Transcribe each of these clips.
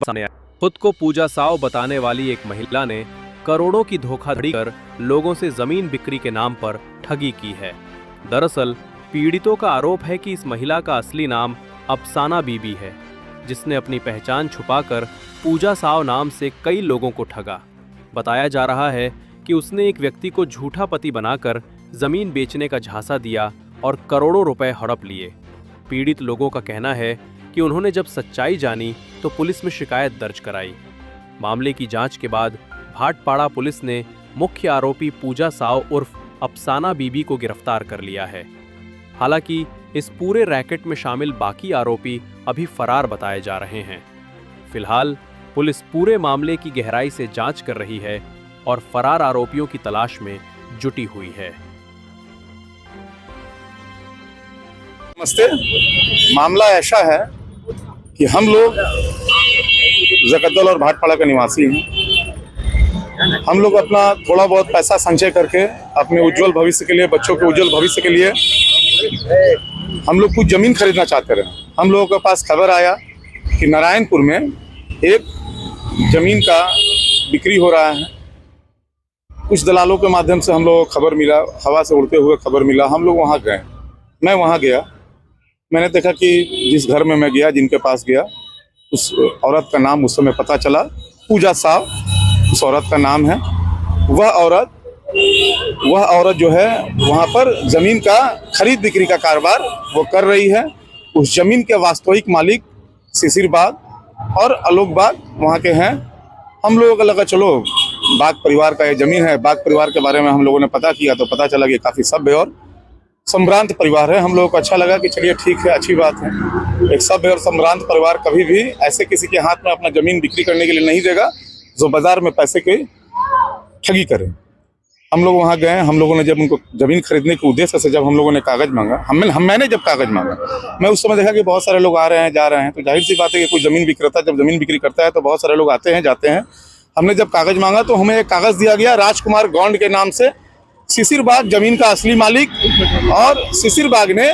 सामने आया। खुद को पूजा साव बताने वाली एक महिला ने करोड़ों की धोखाधड़ी कर लोगों से जमीन बिक्री के नाम पर ठगी की है। दरअसल पीड़ितों का आरोप है कि इस महिला का असली नाम अफसाना बीबी है, जिसने अपनी पहचान छुपाकर पूजा साव नाम से कई लोगों को ठगा। बताया जा रहा है कि उसने एक व्यक्ति को झूठा पति बनाकर जमीन बेचने का झांसा दिया और करोड़ों रुपए हड़प लिए। पीड़ित लोगों का कहना है कि उन्होंने जब सच्चाई जानी तो पुलिस में शिकायत दर्ज कराई। मामले की जांच के बाद भाटपाड़ा पुलिस ने मुख्य आरोपी पूजा साव उर्फ अफसाना बीबी को गिरफ्तार कर लिया है। हालांकि इस पूरे रैकेट में शामिल बाकी आरोपी अभी फरार बताए जा रहे हैं। फिलहाल पुलिस पूरे मामले की गहराई से जांच कर रही है और फरार आरोपियों की तलाश में जुटी हुई है। नमस्ते। मामला ऐसा है कि हम लोग जगद्दल और भाटपाड़ा का निवासी हैं। हम लोग अपना थोड़ा बहुत पैसा संचय करके अपने उज्जवल भविष्य के लिए, बच्चों के उज्जवल भविष्य के लिए हम लोग कुछ ज़मीन खरीदना चाहते रहे। हम लोगों के पास खबर आया कि नारायणपुर में एक ज़मीन का बिक्री हो रहा है। कुछ दलालों के माध्यम से हम लोगों को खबर मिला, हवा से उड़ते हुए खबर मिला। हम लोग वहाँ गए। मैं वहाँ गया, मैंने देखा कि जिस घर में मैं गया, जिनके पास गया, उस औरत का नाम उस समय पता चला, पूजा साव उस औरत का नाम है। वह औरत जो है वहाँ पर ज़मीन का खरीद बिक्री का कारोबार वो कर रही है। उस ज़मीन के वास्तविक मालिक शिशिर बाग और आलोक बाग वहाँ के हैं। हम लोगों को लगा चलो बाग परिवार का ये ज़मीन है। बाग परिवार के बारे में हम लोगों ने पता किया तो पता चला कि काफ़ी सभ्य और संभ्रांत परिवार है। हम लोगों को अच्छा लगा कि चलिए ठीक है, अच्छी बात है। एक सभ्य और संभ्रांत परिवार कभी भी ऐसे किसी के हाथ में अपना ज़मीन बिक्री करने के लिए नहीं देगा जो बाजार में पैसे की ठगी करे। हम लोग वहाँ गए। हम लोगों ने जब उनको ज़मीन खरीदने के उद्देश्य से जब हम लोगों ने कागज़ मांगा, मैंने जब कागज़ मांगा, मैं उस समय देखा कि बहुत सारे लोग आ रहे हैं, जा रहे हैं। तो जाहिर सी बात है कि कोई ज़मीन विक्रेता जब ज़मीन बिक्री करता है तो बहुत सारे लोग आते हैं, जाते हैं। हमने जब कागज़ मांगा तो हमें एक कागज़ दिया गया राजकुमार गौंड के नाम से, शिशिर बाग ज़मीन का असली मालिक। और शिशिर बाग ने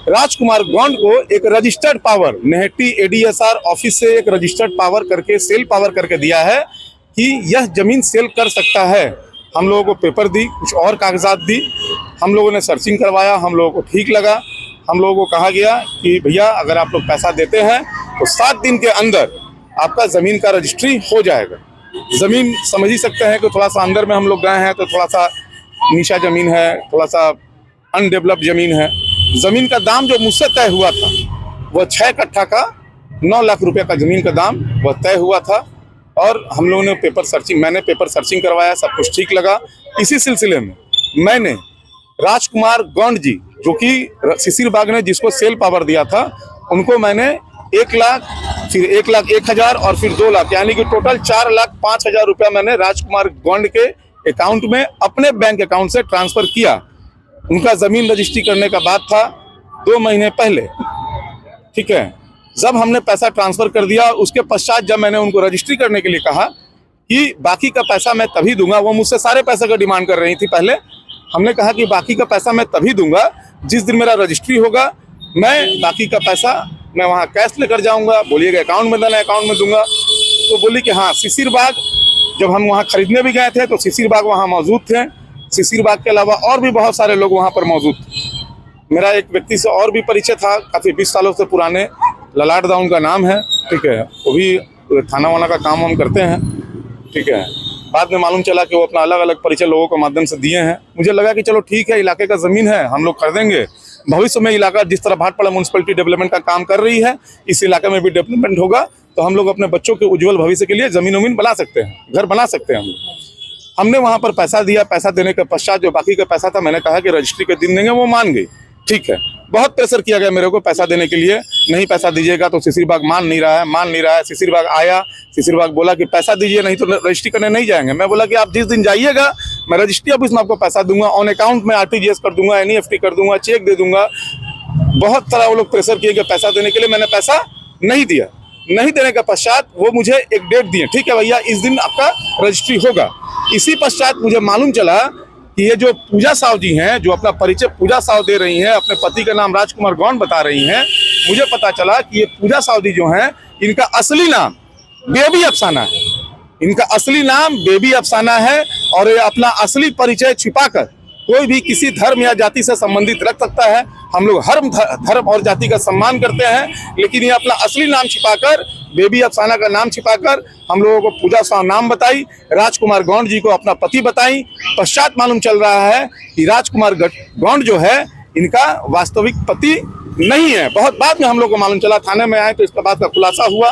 राजकुमार गौंड को एक रजिस्टर्ड पावर नेहटी ADSR ऑफिस से एक रजिस्टर्ड पावर करके, सेल पावर करके दिया है कि यह ज़मीन सेल कर सकता है। हम लोगों को पेपर दी, कुछ और कागजात दी। हम लोगों ने सर्चिंग करवाया, हम लोगों को ठीक लगा। हम लोगों को कहा गया कि भैया अगर आप लोग पैसा देते हैं तो 7 दिन के अंदर आपका ज़मीन का रजिस्ट्री हो जाएगा। ज़मीन समझ ही सकते हैं कि थोड़ा सा अंदर में हम लोग गए हैं तो थोड़ा सा नीचा ज़मीन है, थोड़ा सा अनडेवलप्ड ज़मीन है। ज़मीन का दाम जो मुझसे तय हुआ था वह 6 कट्ठा का 9 लाख रुपए का ज़मीन का दाम वह तय हुआ था। और हम लोगों ने मैंने पेपर सर्चिंग करवाया, सब कुछ ठीक लगा। इसी सिलसिले में मैंने राजकुमार गौंड जी, जो कि शिशिर बाग ने जिसको सेल पावर दिया था, उनको मैंने 1 लाख, फिर 1,01,000 और फिर 2 लाख, यानी कि टोटल 4,05,000 रुपया मैंने राजकुमार गौंड के अकाउंट में अपने बैंक अकाउंट से ट्रांसफ़र किया। उनका ज़मीन रजिस्ट्री करने का बात था 2 महीने पहले, ठीक है। जब हमने पैसा ट्रांसफ़र कर दिया, उसके पश्चात जब मैंने उनको रजिस्ट्री करने के लिए कहा कि बाकी का पैसा मैं तभी दूंगा, वो मुझसे सारे पैसे का डिमांड कर रही थी पहले। हमने कहा कि बाकी का पैसा मैं तभी दूंगा जिस दिन मेरा रजिस्ट्री होगा। मैं बाकी का पैसा मैं वहाँ कैश लेकर जाऊँगा। बोलिएगा अकाउंट में देना, अकाउंट में दूंगा। तो बोली कि हाँ, शिशिर बाग, जब हम वहाँ खरीदने भी गए थे तो शिशिर बाग वहाँ मौजूद थे। शिशिर बाग के अलावा और भी बहुत सारे लोग वहाँ पर मौजूद थे। मेरा एक व्यक्ति से और भी परिचय था, काफ़ी 20 सालों से पुराने, ललाट दा उनका नाम है, ठीक है। वो भी थाना वाना का काम हम करते हैं, ठीक है। बाद में मालूम चला कि वो अपना अलग अलग परिचय लोगों के माध्यम से दिए हैं। मुझे लगा कि चलो ठीक है, इलाके का ज़मीन है, हम लोग खरीदेंगे। भविष्य में इलाका जिस तरह भाटपाड़ा म्यूनसिपैलिटी डेवलपमेंट का काम कर रही है, इस इलाके में भी डेवलपमेंट होगा तो हम लोग अपने बच्चों के उज्जवल भविष्य के लिए ज़मीन उमीन बना सकते हैं, घर बना सकते हैं। हमने वहाँ पर पैसा दिया। पैसा देने के पश्चात जो बाकी का पैसा था, मैंने कहा कि रजिस्ट्री के दिन देंगे, वो मान गई, ठीक है। बहुत प्रेशर किया गया मेरे को पैसा देने के लिए, नहीं पैसा दीजिएगा तो शिशिर बाग मान नहीं रहा है। शिशिर बाग आया, शिशिर बाग बोला कि पैसा दीजिए नहीं तो रजिस्ट्री करने नहीं जाएंगे। मैं बोला कि आप जिस दिन जाइएगा मैं रजिस्ट्री ऑफिस में आपको पैसा दूंगा, ऑन अकाउंट में RTGS कर दूंगा, NEFT कर दूंगा, चेक दे दूंगा। बहुत सारा वो लोग प्रेशर किए कि पैसा देने के लिए। मैंने पैसा नहीं दिया। नहीं देने के पश्चात वो मुझे एक डेट दिए, ठीक है भैया इस दिन आपका रजिस्ट्री होगा। इसी पश्चात मुझे मालूम चला कि ये जो पूजा साव जी हैं, जो अपना परिचय पूजा साव दे रही हैं, अपने पति का नाम राजकुमार गौंड बता रही हैं, मुझे पता चला कि ये पूजा साव जी जो हैं, इनका असली नाम बेबी अफसाना है। इनका असली नाम बेबी अफसाना है और ये अपना असली परिचय छिपाकर कोई भी किसी धर्म या जाति से संबंधित रख सकता है। हम लोग हर धर्म और जाति का सम्मान करते हैं, लेकिन ये अपना असली नाम छिपाकर, बेबी अफसाना का नाम छिपाकर हम लोगों को पूजा साव नाम बताई, राजकुमार गौंड जी को अपना पति बताई। पश्चात मालूम चल रहा है कि राजकुमार गौंड जो है इनका वास्तविक पति नहीं है। बहुत बाद में हम लोग को मालूम चला, थाने में आए तो इसका बात का खुलासा हुआ।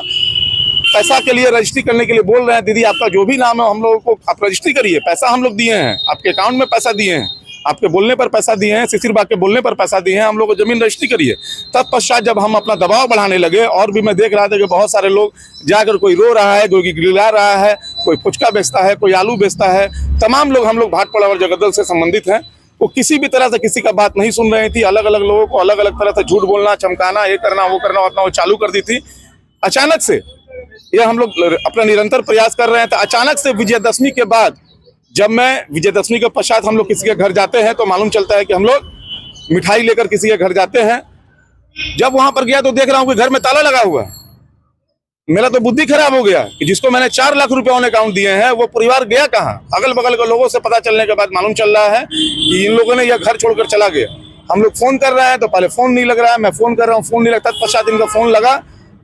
पैसा के लिए रजिस्ट्री करने के लिए बोल रहे हैं, दीदी आपका जो भी नाम है हम लोगों को आप रजिस्ट्री करिए, पैसा हम लोग दिए हैं, आपके अकाउंट में पैसा दिए हैं, आपके बोलने पर पैसा दिए हैं, शिशिर बाग के बोलने पर पैसा दिए हैं, हम लोग को जमीन रजिस्ट्री करिए। तत्पश्चात जब हम अपना दबाव बढ़ाने लगे और भी मैं देख रहा था कि बहुत सारे लोग जाकर कोई रो रहा है, कोई गिड़गिड़ा रहा है, कोई फुचका बेचता है, कोई आलू बेचता है, तमाम लोग हम लोग भाटपाड़ा और जगद्दल से संबंधित हैं, वो किसी भी तरह से किसी का बात नहीं सुन रही थी। अलग अलग लोगों को अलग अलग तरह से झूठ बोलना, चमकाना, ये करना वो करना अपना वो चालू कर दी थी। अचानक से ये हम लोग अपना निरंतर प्रयास कर रहे हैं, तो अचानक से विजयदशमी के बाद, जब मैं विजयदशमी के पश्चात हम लोग किसी के घर जाते हैं तो मालूम चलता है कि हम लोग मिठाई लेकर किसी के घर जाते हैं। जब वहां पर गया तो देख रहा हूं कि घर में ताला लगा हुआ है। मेरा तो बुद्धि खराब हो गया कि जिसको मैंने 4 लाख रुपए ऑन अकाउंट दिए हैं वो परिवार गया कहाँ। अगल बगल के लोगों से पता चलने के बाद मालूम चल रहा है कि इन लोगों ने यह घर छोड़कर चला गया। हम लोग फोन कर रहे हैं तो पहले फोन नहीं लग रहा है, मैं फोन कर रहा हूँ, फोन नहीं लगता। पश्चात इनका फोन लगा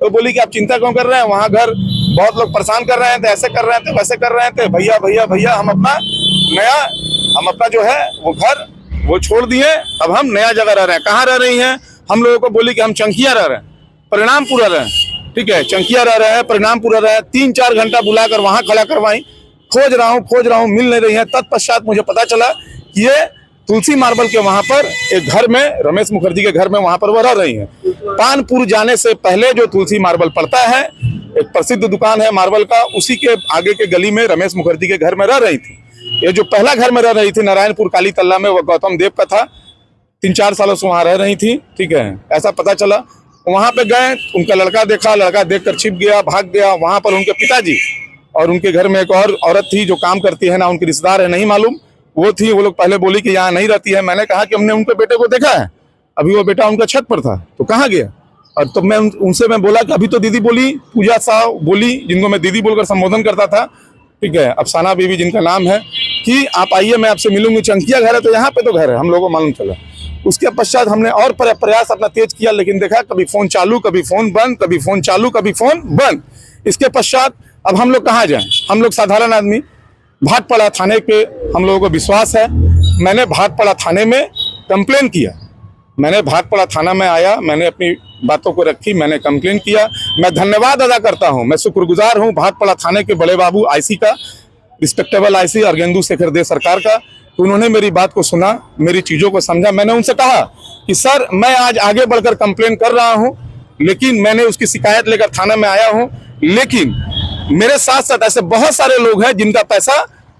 तो बोली कि आप चिंता क्यों कर रहे हैं, वहाँ घर बहुत लोग परेशान कर रहे थे, ऐसे कर रहे थे, वैसे कर रहे थे। भैया भैया भैया हम अपना जो है वो घर वो छोड़ दिए, अब हम नया जगह रह रहे हैं। कहाँ रह रही हैं? हम लोगों को बोली कि हम चंकिया रह रहे हैं, परिणामपुरा रहे हैं। ठीक है, चंकिया रह रहे हैं, परिणामपुरा रहे हैं। 3-4 घंटा बुलाकर वहां खड़ा करवाई, खोज रहा हूँ, मिल नहीं रही है। तत्पश्चात मुझे पता चला कि ये तुलसी मार्बल के वहां पर एक घर में, रमेश मुखर्जी के घर में वहां पर वह रह रही हैं। पानपुर जाने से पहले जो तुलसी मार्बल पड़ता है, एक प्रसिद्ध दुकान है मार्बल का, उसी के आगे के गली में रमेश मुखर्जी के घर में रह रही थी। ये जो पहला घर में रह रही थी नारायणपुर काली तल्ला में, वो गौतम देव का था। 3-4 सालों से वहां रह रही थी। ठीक है, ऐसा पता चला। वहां पे गए, उनका लड़का देखा, लड़का देखकर छिप गया, भाग गया। वहां पर उनके पिताजी और उनके घर में एक और औरत थी जो काम करती है ना, उनकी रिश्तेदार है नहीं मालूम, वो थी। वो लोग पहले बोली कि यहाँ नहीं रहती है। मैंने कहा कि हमने उनके बेटे को देखा है, अभी वो बेटा उनका छत पर था, तो कहाँ गया? और तो मैं उनसे बोला कि अभी तो दीदी बोली, पूजा साव बोली, जिनको मैं दीदी बोलकर संबोधन करता था, ठीक है, अफसाना बीवी जिनका नाम है, कि आप आइए मैं आपसे मिलूंगी। चंकिया घर है तो यहाँ पे तो घर है, हम लोगों को मालूम चला। उसके पश्चात हमने और प्रयास अपना तेज किया, लेकिन देखा कभी फोन चालू, कभी फोन बंद, कभी फोन चालू, कभी फोन बंद। इसके पश्चात अब हम लोग कहाँ जाएं? हम लोग साधारण आदमी, भाटपाड़ा थाने पे हम लोगों को विश्वास है। मैंने भाटपाड़ा थाने में कंप्लेन किया, मैंने भाटपाड़ा थाना में आया, मैंने अपनी बातों को रखी, मैंने कंप्लेन किया। मैं धन्यवाद अदा करता हूं, मैं शुक्रगुजार हूं भाटपाड़ा थाने के बड़े बाबू आईसी का, रिस्पेक्टेबल आईसी अर्गेंदु शेखर दे सरकार का। तो उन्होंने मेरी बात को सुना, मेरी चीज़ों को समझा। मैंने उनसे कहा कि सर मैं आज आगे बढ़कर कंप्लेन कर रहा हूं, लेकिन मैंने उसकी शिकायत लेकर थाना में आया हूं, लेकिन मेरे साथ साथ ऐसे बहुत सारे लोग हैं जिनका पैसा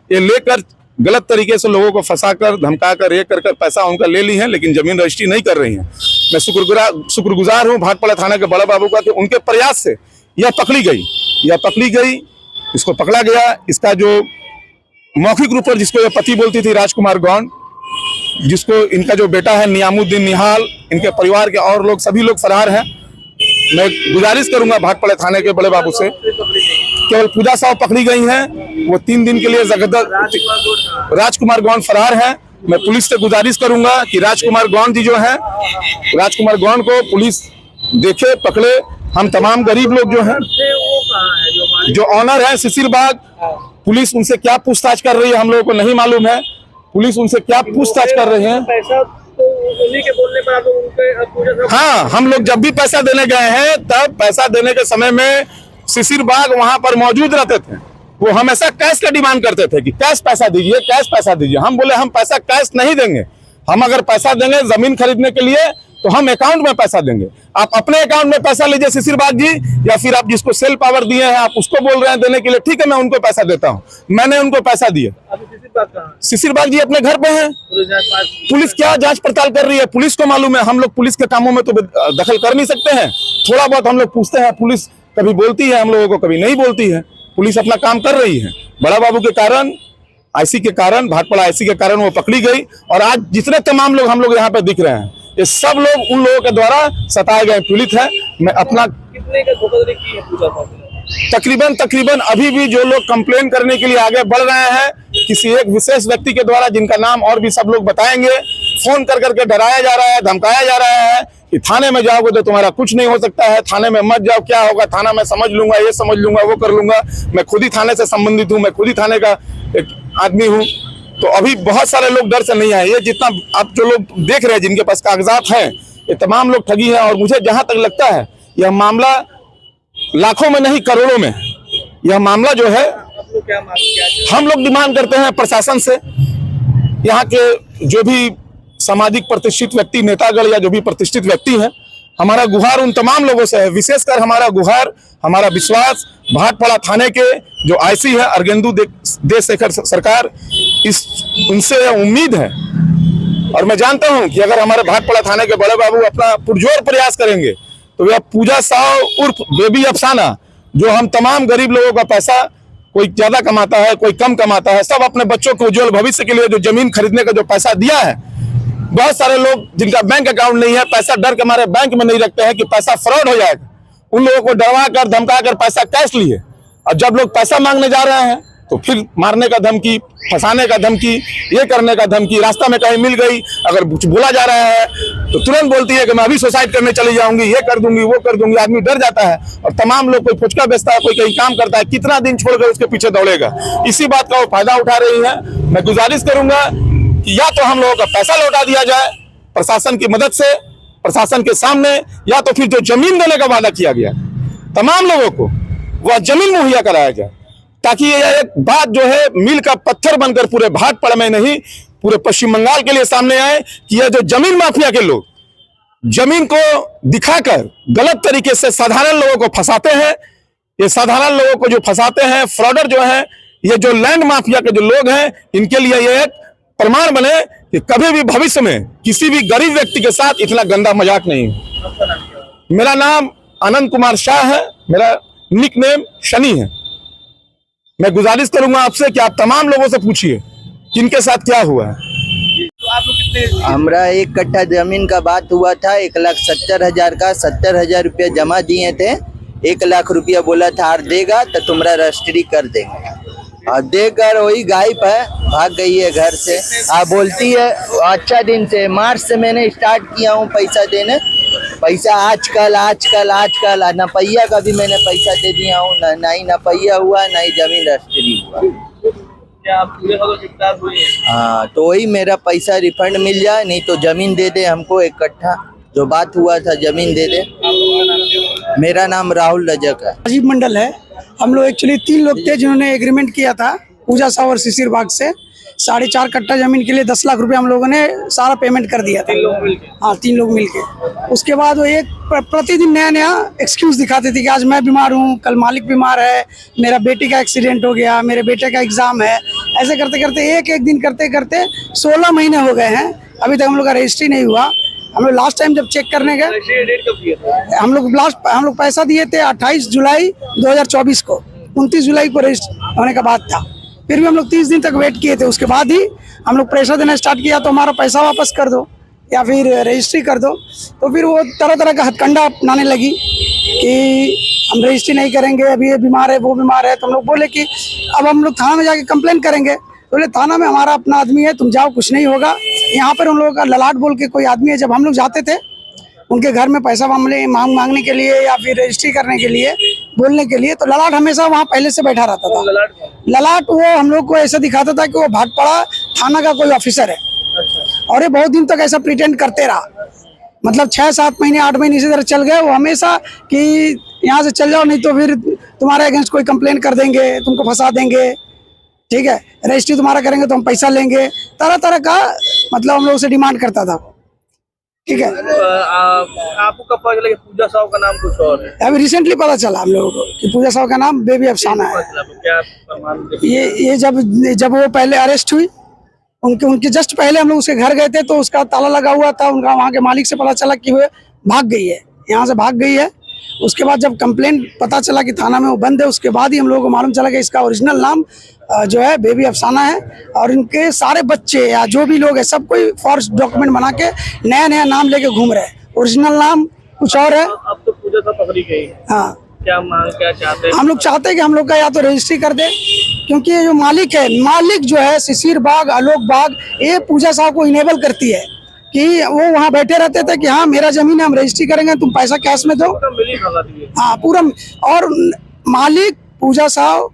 ये लेकर गलत तरीके से लोगों को फंसाकर, धमकाकर, ये कर पैसा उनका ले ली है, लेकिन जमीन रजिस्ट्री नहीं कर रही हैं। मैं शुक्रगुजार हूँ भाटपाड़ा थाना के बड़ा बाबू का कि उनके प्रयास से यह पकड़ी गई, इसको पकड़ा गया। इसका जो मौखिक रूप पर जिसको ये पति बोलती थी राजकुमार गौंड, जिसको इनका जो बेटा है नियामुद्दीन निहाल, इनके परिवार के और लोग, सभी लोग फरार हैं। मैं गुजारिश करूंगा भाटपाड़ा थाने के बड़े बाबू से, केवल पूजा साव पकड़ी गई हैं, वो 3 दिन के लिए जगद्दल राजकुमार गौंड फरार है। मैं पुलिस से गुजारिश करूंगा कि राजकुमार गौंड जी जो है, राजकुमार गौंड को पुलिस देखे, पकड़े। हम तमाम गरीब लोग जो हैं, जो ऑनर है शिशिर बाग, पुलिस उनसे क्या पूछताछ कर रही है हम लोगों को नहीं मालूम है। पुलिस उनसे क्या पूछताछ कर रहे हैं? उन्हीं के बोलने पर आप उनके हाँ, हम लोग जब भी पैसा देने गए हैं, तब पैसा देने के समय में शिशिर बाग वहां पर मौजूद रहते थे। वो हमेशा कैश का डिमांड करते थे कि कैश पैसा दीजिए, कैश पैसा दीजिए। हम बोले हम पैसा कैश नहीं देंगे, हम अगर पैसा देंगे जमीन खरीदने के लिए तो हम अकाउंट में पैसा देंगे। आप अपने अकाउंट में पैसा लीजिए शिशिर बाग जी, या फिर आप जिसको सेल पावर दिए हैं आप उसको बोल रहे हैं देने के लिए, ठीक है मैं उनको पैसा देता हूँ। मैंने उनको पैसा दिया। शिशिर बाग जी अपने घर पे हैं, पुलिस क्या जांच पड़ताल कर रही है पुलिस को मालूम है। हम लोग पुलिस के कामों में तो दखल कर नहीं सकते हैं, थोड़ा बहुत हम लोग पूछते हैं, पुलिस कभी बोलती है हम लोगों को, कभी नहीं बोलती है। पुलिस अपना काम कर रही है। बड़ा बाबू के कारण, आईसी के कारण, भाटपाड़ा आईसी के कारण वो पकड़ी गई। और आज जितने तमाम लोग हम लोग यहाँ पे दिख रहे हैं, ये सब लोग उन लोगों के द्वारा सताए गए पीड़ित है। मैं अपना कितने का धोखाधड़ी की है पूजा साहब? तकरीबन अभी भी जो लोग कंप्लेन करने के लिए आगे बढ़ रहे हैं, किसी एक विशेष व्यक्ति के द्वारा, जिनका नाम और भी सब लोग बताएंगे, फोन कर करके डराया जा रहा है, धमकाया जा रहा है कि थाने में जाओगे तो तुम्हारा कुछ नहीं हो सकता है, थाने में मत जाओ, क्या होगा, थाना में समझ लूंगा, ये समझ लूंगा, वो कर लूंगा, मैं खुद ही थाने से संबंधित हूँ, मैं खुद ही थाने का एक आदमी हूँ। तो अभी बहुत सारे लोग डर से नहीं आए। ये जितना आप जो लोग देख रहे हैं, जिनके पास कागजात हैं, ये तमाम लोग ठगी हैं। और मुझे जहां तक लगता है यह मामला लाखों में नहीं करोड़ों में, यह मामला जो है, हम लोग डिमांड करते हैं प्रशासन से, यहाँ के जो भी सामाजिक प्रतिष्ठित व्यक्ति, नेतागण या जो भी प्रतिष्ठित व्यक्ति हैं, हमारा गुहार उन तमाम लोगों से है, विशेषकर हमारा गुहार, हमारा विश्वास भाटपाड़ा थाने के जो आईसी है अर्गेंदु देशशेखर सरकार, उनसे उम्मीद है। और मैं जानता हूं कि अगर हमारे भाटपाड़ा थाने के बड़े बाबू अपना पुरजोर प्रयास करेंगे तो वह पूजा साव उर्फ बेबी अफसाना, जो हम तमाम गरीब लोगों का पैसा, कोई ज्यादा कमाता है, कोई कम कमाता है, सब अपने बच्चों के उज्जवल भविष्य के लिए जो जमीन खरीदने का जो पैसा दिया है, बहुत सारे लोग जिनका बैंक अकाउंट नहीं है, पैसा डर के हमारे बैंक में नहीं रखते हैं कि पैसा फ्रॉड हो जाएगा, उन लोगों को डरवा कर धमका कर पैसा कैश लिए। और जब लोग पैसा मांगने जा रहे हैं तो फिर मारने का धमकी, फंसाने का धमकी, ये करने का धमकी, रास्ता में कहीं मिल गई, अगर बोला जा रहा है तो तुरंत बोलती है कि मैं अभी सुसाइड करने चली जाऊंगी, ये कर दूंगी, वो कर दूंगी। आदमी डर जाता है और तमाम लोग, कोई फुचका बेचता है, कोई कहीं काम करता है, कितना दिन छोड़कर उसके पीछे दौड़ेगा। इसी बात का वो फायदा उठा रही है। मैं गुजारिश करूंगा कि या तो हम लोगों का पैसा लौटा दिया जाए प्रशासन की मदद से, प्रशासन के सामने, या तो फिर जो जमीन देने का वादा किया गया तमाम लोगों को, वह जमीन मुहैया कराया जाए, ताकि ये एक बात जो है मील का पत्थर बनकर पूरे भाटपाड़ा में नहीं, पूरे पश्चिम बंगाल के लिए सामने आए कि यह जो जमीन माफिया के लोग जमीन को दिखाकर गलत तरीके से साधारण लोगों को फंसाते हैं, ये साधारण लोगों को जो फंसाते हैं, फ्रॉडर जो है, ये जो लैंड माफिया के जो लोग हैं, इनके लिए ये एक प्रमाण बने कि कभी भी भविष्य में किसी भी गरीब व्यक्ति के साथ इतना गंदा मजाक नहीं। मेरा नाम आनंद कुमार शाह है, मेरा निक नेम शनि है। मैं गुजारिश करूंगा आपसे कि आप तमाम लोगों से पूछिए किनके साथ क्या हुआ है। हमारा 1 कट्ठा जमीन का बात हुआ था, 1,70,000 का, 70,000 रुपया जमा दिए थे, 1 लाख रुपया बोला था और देगा तो तुम्हारा रजिस्ट्री कर देंगे, और देकर वही गायब है, भाग गई है घर से। आप बोलती है अच्छा दिन से, मार्च से मैंने स्टार्ट किया हूँ पैसा देने, पैसा आजकल नपैया का भी मैंने पैसा दे दिया हूँ, नहीं नपैया हुआ, नहीं जमीन रजिस्ट्री हुआ। क्या आप पूरे गिरफ्तार हुए हैं? हाँ, तो वही मेरा पैसा रिफंड मिल जाए, नहीं तो जमीन दे दे हमको 1 कट्ठा, जो बात हुआ था जमीन दे दे। मेरा नाम राहुल रजक है। राजीव मंडल है। हम लोग एक्चुअली 3 लोग थे जिन्होंने एग्रीमेंट किया था पूजा साव और शिशिर बाग से 4.5 कट्ठा जमीन के लिए 10 लाख रुपए हम लोगों ने सारा पेमेंट कर दिया था। 3 लोग मिलके? हाँ, 3 लोग मिलके। उसके बाद वो एक प्रतिदिन नया एक्सक्यूज दिखाते थे कि आज मैं बीमार हूँ, कल मालिक बीमार है, मेरा बेटी का एक्सीडेंट हो गया, मेरे बेटे का एग्जाम है। ऐसे करते करते एक दिन करते करते 16 महीने हो गए हैं, अभी तक हम लोग का रजिस्ट्री नहीं हुआ। हम लोग लास्ट टाइम जब चेक करने गए, डेट कब दिया था? हम लोग पैसा दिए थे 28 जुलाई 2024 को, 29 जुलाई को रजिस्टर होने का बात था। फिर भी हम लोग 30 दिन तक वेट किए थे। उसके बाद ही हम लोग प्रेशर देना स्टार्ट किया, तो हमारा पैसा वापस कर दो या फिर रजिस्ट्री कर दो। तो फिर वो तरह तरह का हथकंडा अपनाने लगी कि हम रजिस्ट्री नहीं करेंगे, अभी ये बीमार है, वो बीमार है। तो हम लोग बोले कि अब हम लोग थाना में जाके कंप्लेन करेंगे। बोले थाना में हमारा अपना आदमी है, तुम जाओ, कुछ नहीं होगा। यहाँ पर उन लोगों का ललाट बोल के कोई आदमी है, जब हम लोग जाते थे उनके घर में पैसा मांगने के लिए या फिर रजिस्ट्री करने के लिए, बोलने के लिए, तो ललाट हमेशा वहाँ पहले से बैठा रहता था। ललाट वो हम लोग को ऐसा दिखाता था कि वो भाटपाड़ा थाना का कोई ऑफिसर है। और ये बहुत दिन तक ऐसा प्रिटेंड करते रहा, मतलब 6-7 महीने 8 महीने इसी तरह चल गए। वो हमेशा कि यहाँ से चल जाओ, नहीं तो फिर तुम्हारे अगेंस्ट कोई कंप्लेन कर देंगे, तुमको फंसा देंगे, ठीक है, रजिस्ट्री तुम्हारा करेंगे तो हम पैसा लेंगे। तरह तरह का मतलब हम लोग से डिमांड करता था, ठीक है। आपको कब पता चला कि पूजा साव का नाम कुछ और है? अभी रिसेंटली पता चला हम लोगों को कि पूजा साव का नाम बेबी अफसाना है। क्या प्रमाण? ये जब वो पहले अरेस्ट हुई, उनके जस्ट पहले हम लोग उसके घर गए थे, तो उसका ताला लगा हुआ था। उनका वहाँ के मालिक से पता चला कि वो भाग गई है, यहाँ से भाग गई है। उसके बाद जब कंप्लेंट पता चला कि थाना में वो बंद है, उसके बाद ही हम लोगों को मालूम चला कि इसका ओरिजिनल नाम जो है बेबी अफसाना है। और इनके सारे बच्चे या जो भी लोग हैं, सब कोई फॉर्स डॉक्यूमेंट बना के नया नाम लेके घूम रहे हैं। ओरिजिनल नाम कुछ और है। अब तो पूजा साव पकड़ी गई। हाँ, क्या मांग क्या चाहते हैं? हम लोग चाहते हैं कि हम लोग का या तो रजिस्ट्री कर दे, क्योंकि ये जो मालिक है, मालिक जो है शिशिर बाग, आलोक बाग, ये पूजा साहब को इनेबल करती है कि वो वहाँ बैठे रहते थे कि हाँ मेरा जमीन है, हम रजिस्ट्री करेंगे, तुम पैसा कैश में दो। मिली भगत ये। हाँ पूरा। और मालिक पूजा साहब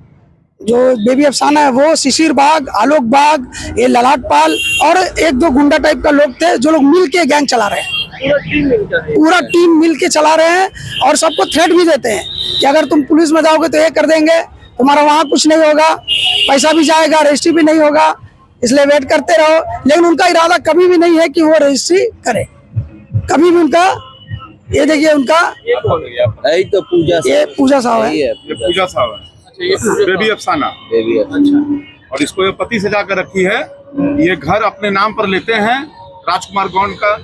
जो बेबी अफसाना है वो शिशिर बाग, आलोक बाग, ये ललाट पाल और एक दो गुंडा टाइप का लोग थे जो लोग मिल के गैंग चला रहे हैं। पूरा टीम मिल के चला रहे हैं और सबको थ्रेट भी देते हैं कि अगर तुम पुलिस में जाओगे तो ये कर देंगे, तुम्हारा वहाँ कुछ नहीं होगा, पैसा भी जाएगा, रजिस्ट्री भी नहीं होगा, इसलिए वेट करते रहो। लेकिन उनका इरादा कभी भी नहीं है कि वो रजिस्ट्री करे, कभी भी उनका। ये देखिए उनका, यही तो ये पूजा साहब है, ये पूजा साहब है, बेबी अफसाना। और इसको ये पति सजा कर रखी है। ये घर अपने नाम पर लेते हैं राजकुमार गौंड का।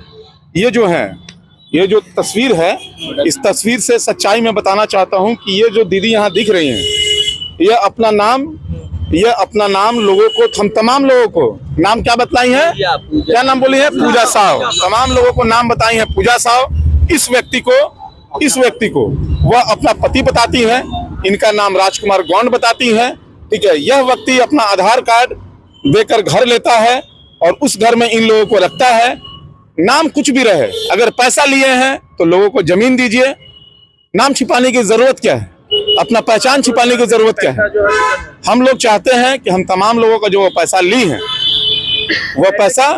ये जो है, ये जो तस्वीर है, इस तस्वीर से सच्चाई में बताना चाहता हूं कि ये जो दीदी यहाँ दिख रही हैं, ये अपना नाम लोगों को, हम तमाम लोगों को नाम क्या बताई है, क्या नाम बोली है, पूजा साहब। तमाम लोगों को नाम बताई है पूजा साहब। इस व्यक्ति को वह अपना पति बताती है, इनका नाम राजकुमार गौंड बताती है। ठीक है, यह व्यक्ति अपना आधार कार्ड देकर घर लेता है और उस घर में इन लोगों को रखता है। नाम कुछ भी रहे, अगर पैसा लिए हैं तो लोगों को जमीन दीजिए। नाम छिपाने की जरूरत क्या है, अपना पहचान छिपाने की जरूरत क्या है। हम लोग चाहते हैं कि हम तमाम लोगों का जो वो पैसा ली है, वो पैसा,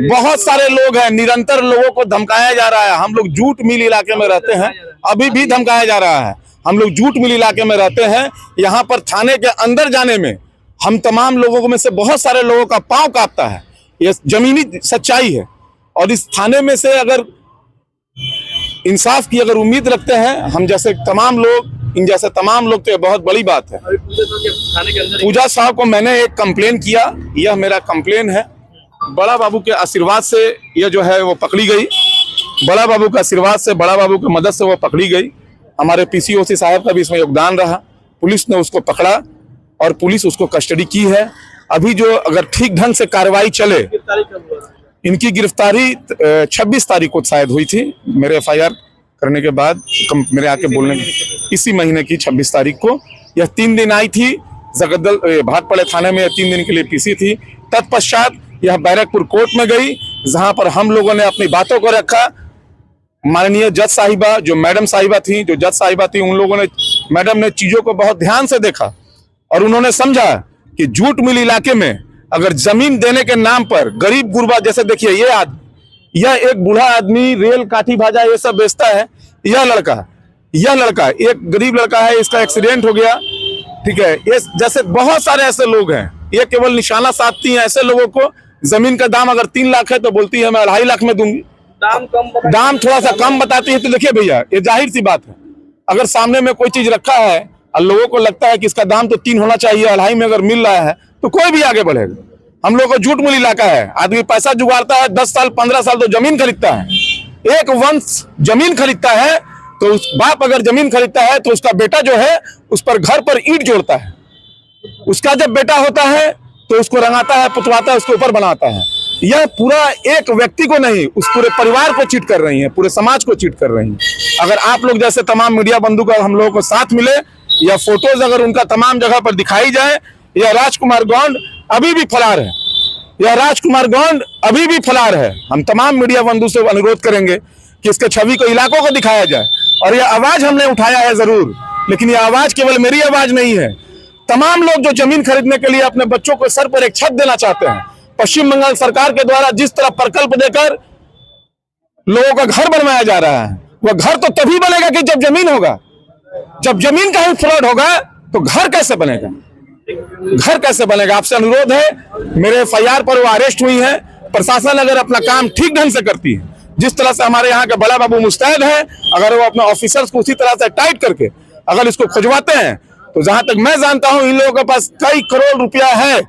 बहुत सारे लोग हैं, निरंतर लोगों को धमकाया जा रहा है। हम लोग जूट मिल इलाके में रहते हैं, अभी भी धमकाया जा रहा है। हम लोग जूट मिल इलाके में रहते हैं, यहाँ पर थाने के अंदर जाने में हम तमाम लोगों में से बहुत सारे लोगों का पांव कांपता है। ये जमीनी सच्चाई है। और इस थाने में से अगर इंसाफ की अगर उम्मीद रखते हैं हम जैसे तमाम लोग, इन जैसे तमाम लोग, तो ये बहुत बड़ी बात है। पूजा साहब को मैंने एक कंप्लेन किया, यह मेरा कंप्लेन है। बड़ा बाबू के आशीर्वाद से यह जो है वो पकड़ी गई, बड़ा बाबू के आशीर्वाद से, बड़ा बाबू की मदद से वो पकड़ी गई। हमारे पीसीओसी साहब का भी इसमें योगदान रहा। पुलिस ने उसको पकड़ा और पुलिस उसको कस्टडी की है। अभी जो अगर ठीक ढंग से कार्रवाई चले, इनकी गिरफ्तारी 26 तारीख को शायद हुई थी, मेरे FIR करने के बाद, मेरे आके बोलने इसी महीने की 26 तारीख को। यह 3 दिन आई थी जगद्दल भाटपाड़ा थाने में, 3 दिन के लिए पीसी थी। तत्पश्चात यह बैरकपुर कोर्ट में गई, जहां पर हम लोगों ने अपनी बातों को रखा। माननीय जज साहिबा, जो मैडम साहिबा थी, जो जज साहिबा थी, उन लोगों ने, मैडम ने चीजों को बहुत ध्यान से देखा और उन्होंने समझा कि जूट मिल इलाके में अगर जमीन देने के नाम पर गरीब गुरबा, जैसे देखिए यह एक बूढ़ा आदमी रेल काठी भाजा ये सब बेचता है। यह लड़का एक गरीब लड़का है, इसका एक्सीडेंट हो गया। ठीक है, ये जैसे बहुत सारे ऐसे लोग हैं, ये केवल निशाना साधती हैं ऐसे लोगों को। जमीन का दाम अगर 3 लाख है तो बोलती है मैं 2.5 लाख में दूंगी। दाम थोड़ा सा कम बताती है। तो देखिए भैया, ये जाहिर सी बात है, अगर सामने में कोई चीज रखा है और लोगों को लगता है कि इसका दाम तो 3 होना चाहिए, 2.5 में अगर मिल रहा है तो कोई भी आगे बढ़ेगा। हम लोग को जूट मिल इलाका है, आदमी पैसा जुगाड़ता है, 10 साल 15 साल तो जमीन खरीदता है। एक वंश जमीन खरीदता है तो उस बाप अगर जमीन खरीदता है तो उसका बेटा जो है उस पर घर पर ईंट जोड़ता है। उसका जब बेटा होता है तो उसको रंगाता है, पुतवाता है, उसके ऊपर बनाता है। यह पूरा एक व्यक्ति को नहीं, उस पूरे परिवार को चीट कर रही है, पूरे समाज को चीट कर रही है। अगर आप लोग जैसे तमाम मीडिया बंधु का हम लोगों को साथ मिले, या फोटोज अगर उनका तमाम जगह पर दिखाई जाए, यह राजकुमार गौंड अभी भी फरार है, यह राजकुमार गौंड अभी भी फरार है। हम तमाम मीडिया बंधु से अनुरोध करेंगे कि इसके छवि को, इलाकों को दिखाया जाए। और यह आवाज हमने उठाया है जरूर, लेकिन यह आवाज केवल मेरी आवाज नहीं है। तमाम लोग जो जमीन खरीदने के लिए अपने बच्चों को सर पर एक छत देना चाहते हैं, पश्चिम बंगाल सरकार के द्वारा जिस तरह प्रकल्प देकर लोगों का घर बनवाया जा रहा है, वह घर तो तभी बनेगा कि जब जमीन होगा। जब जमीन का ही फ्रॉड होगा तो घर कैसे बनेगा, घर कैसे बनेगा। आपसे अनुरोध है, मेरे FIR पर वो अरेस्ट हुई है। प्रशासन अगर अपना काम ठीक ढंग से करती है, जिस तरह से हमारे यहाँ के बड़ा बाबू मुस्तैद है, अगर वो अपने ऑफिसर्स को उसी तरह से टाइट करके अगर इसको खुजवाते हैं, तो जहां तक मैं जानता हूं इन लोगों के पास कई करोड़ रुपया है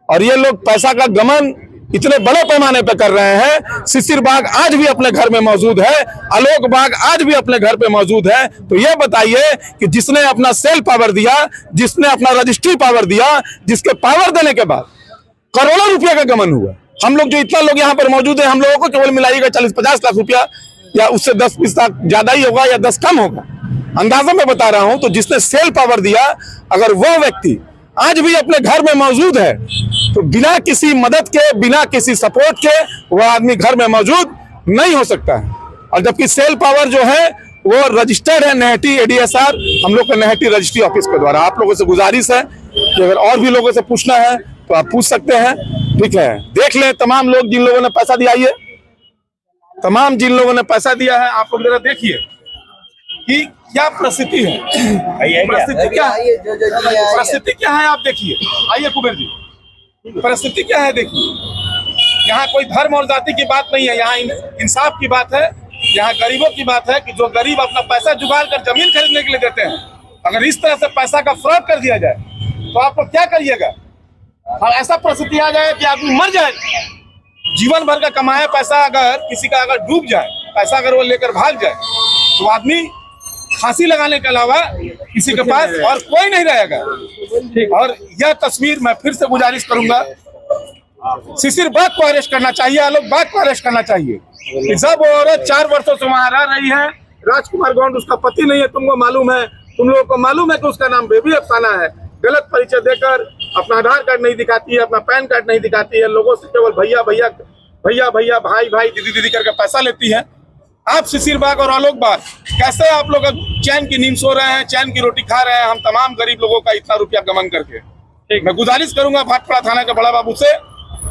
और ये लोग पैसा का गमन इतने बड़े पैमाने पर कर रहे हैं। शिशिर बाग आज भी अपने घर में मौजूद है, आलोक बाग आज भी अपने घर पे मौजूद है। तो ये बताइए कि जिसने अपना सेल पावर दिया, जिसने अपना रजिस्ट्री पावर दिया, जिसके पावर देने के बाद करोड़ों रुपया का गमन हुआ। हम लोग जो इतना लोग यहाँ पर मौजूद है, हम लोगों को केवल मिलाइएगा 40-50 लाख रुपया, या उससे 10-20 लाख ज्यादा ही होगा या 10 कम होगा। अंदाजा में बता रहा हूं, तो जिसने सेल पावर दिया, अगर वह व्यक्ति आज भी अपने घर में मौजूद है तो बिना किसी मदद के, बिना किसी सपोर्ट के वह आदमी घर में मौजूद नहीं हो सकता है। और जबकि सेल पावर जो है वो रजिस्टर्ड है नेहटी एडीएसआर, हम लोग के नेहटी रजिस्ट्री ऑफिस के द्वारा। आप लोगों से गुजारिश है कि अगर और भी लोगों से पूछना है तो आप पूछ सकते हैं, ठीक है। देख लें तमाम लोग जिन लोगों ने पैसा दिया, ये तमाम जिन लोगों ने पैसा दिया है, आप लोग जरा देखिए कि क्या परिस्थिति है। परिस्थिति क्या है, परिस्थिति क्या है आप देखिए। आइए कुबेर जी, परिस्थिति क्या है देखिए। यहाँ कोई धर्म और जाति की बात नहीं है, यहाँ इंसाफ की बात है, यहाँ गरीबों की बात है कि जो गरीब अपना पैसा जुगाड़ कर जमीन खरीदने के लिए देते हैं, अगर इस तरह से पैसा का फ्रॉड कर दिया जाए तो आप लोग क्या करिएगा। और ऐसा परिस्थिति आ जाए कि आदमी मर जाए, जीवन भर का कमाया पैसा अगर किसी का अगर डूब जाए, पैसा अगर वो लेकर भाग जाए तो आदमी फांसी लगाने के अलावा किसी के पास और कोई नहीं रहेगा। और यह तस्वीर मैं फिर से गुजारिश करूंगा, शिशिर बाग को अरेस्ट करना चाहिए, आलोक बाग को अरेस्ट करना चाहिए। जब वो औरत 4 वर्षों से वहां रह रही है, राजकुमार गौंड उसका पति नहीं है, तुमको मालूम है, तुम लोगों को मालूम है कि उसका नाम बेबी अफसाना है। गलत परिचय देकर अपना आधार कार्ड नहीं दिखाती है, अपना पैन कार्ड नहीं दिखाती है, लोगों से केवल भैया भैया भैया भैया भाई भाई दीदी दीदी करके पैसा लेती है। आप शिशिर बाग और आलोक बाग कैसे आप लोग चैन की नींद सो रहे हैं, चैन की रोटी खा रहे हैं, हम तमाम गरीब लोगों का इतना रुपया गमन करके। मैं गुजारिश करूंगा भाटपाड़ा थाना के बड़ा बाबू से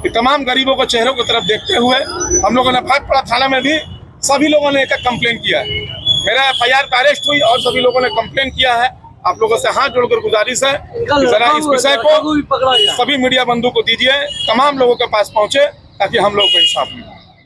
कि तमाम गरीबों को चेहरों की तरफ देखते हुए, हम लोगों ने भाटपाड़ा थाना में भी सभी लोगों ने एक कंप्लेन किया है। मेरा FIR का अरेस्ट हुई और सभी लोगों ने कंप्लेन किया है। आप लोगों से हाथ जोड़कर गुजारिश है कि जरा इस विषय को सभी मीडिया बंधु को दीजिए, तमाम लोगों के पास पहुंचे ताकि हम लोग को इंसाफ मिले।